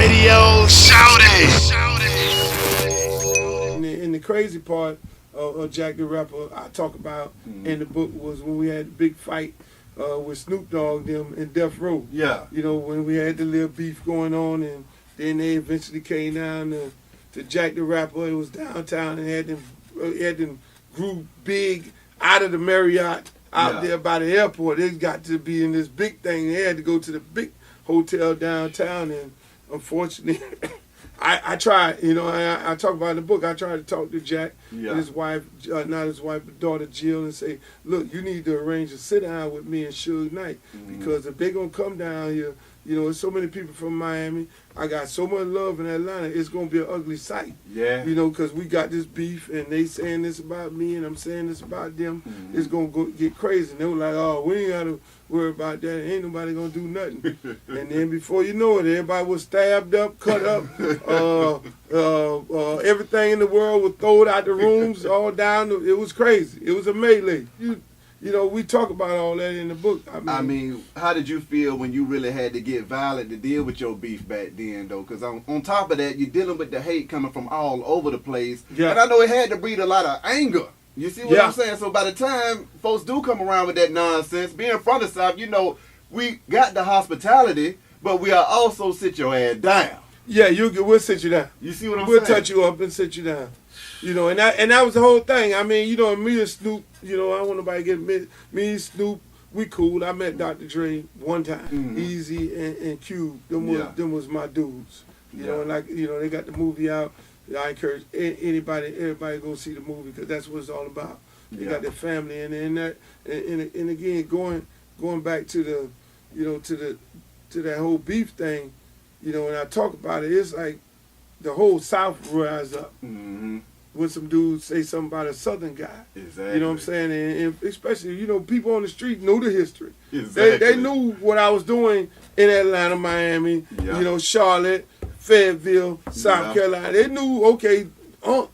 Radio Shouty. And the crazy part of Jack the Rapper I talk about in the book was when we had the big fight with Snoop Dogg them in Death Row. Yeah. You know, when we had the little beef going on, and then they eventually came down to Jack the Rapper. It was downtown and had them grew big out of the Marriott out there by the airport. They got to be in this big thing. They had to go to the big hotel downtown, and unfortunately, I tried, you know, I talk about in the book, I tried to talk to Jack and his wife, not his wife, but daughter Jill, and say, look, you need to arrange a sit-down with me and Suge Knight, because if they're going to come down here, you know, there's so many people from Miami. I got so much love in Atlanta. It's going to be an ugly sight. Yeah. You know, because we got this beef, and they saying this about me, and I'm saying this about them. It's going to get crazy. And they were like, oh, we ain't got to worry about that. Ain't nobody going to do nothing. And then before you know it, everybody was stabbed up, cut up. Everything in the world was thrown out the rooms, all down. It was crazy. It was a melee. You know, we talk about all that in the book. I mean, how did you feel when you really had to get violent to deal with your beef back then, though? Because on top of that, you're dealing with the hate coming from all over the place. Yeah. And I know it had to breed a lot of anger. You see what I'm saying? So by the time folks do come around with that nonsense, being from the South, you know, we got the hospitality, but we are also sit your ass down. Yeah, we'll sit you down. You see what I'm saying? We'll touch you up and sit you down. You know, and that was the whole thing. I mean, you know, me and Snoop, you know, I don't want nobody to get me and Snoop, we cool. I met Dr. Dre one time. Easy and Cube. Them was my dudes. You know, and like, you know, they got the movie out. I encourage everybody go see the movie, because that's what it's all about. They got their family and that, and again, going back to the, you know, to that whole beef thing, you know, when I talk about it, it's like the whole South rise up. When some dudes say something about a Southern guy. Exactly. You know what I'm saying? And especially, you know, people on the street know the history. Exactly. They knew what I was doing in Atlanta, Miami, you know, Charlotte, Fayetteville, South Carolina. They knew, okay, Unc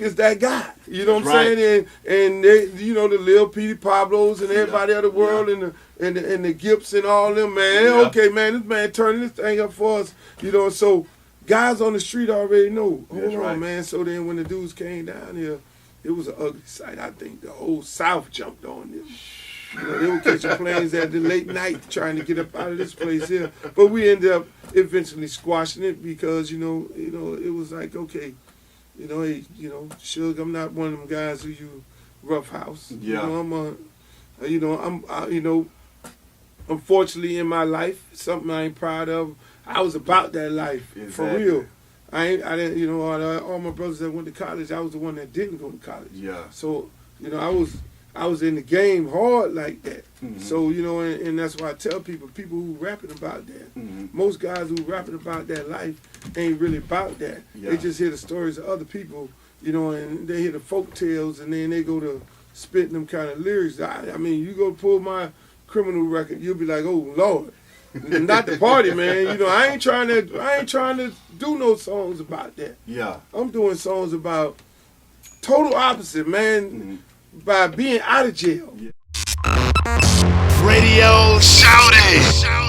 is that guy. You know what I'm saying? And they, you know, the Lil Petey Pablos and everybody of the world and the Gips and all them, man. Okay, man, this man turning this thing up for us. You know, so guys on the street already know. Hold on, man. So then when the dudes came down here, it was an ugly sight. I think the whole South jumped on this. You know, they were catching planes at the late night trying to get up out of this place here. But we ended up eventually squashing it because, you know, it was like, okay, you know, hey, you know, Suge, I'm not one of them guys who you roughhouse. Yeah. You know, I'm unfortunately in my life, something I ain't proud of. I was about that life, for real. I didn't, you know, all my brothers that went to college, I was the one that didn't go to college. Yeah. So, you know, I was in the game hard like that. So, you know, and that's why I tell people who rapping about that, most guys who rapping about that life ain't really about that. Yeah. They just hear the stories of other people, you know, and they hear the folk tales, and then they go to spitting them kind of lyrics. I mean, you go pull my criminal record, you'll be like, oh, Lord. Not the party, man. You know, I ain't trying to do no songs about that. Yeah. I'm doing songs about total opposite, man, by being out of jail. Radio Shouty.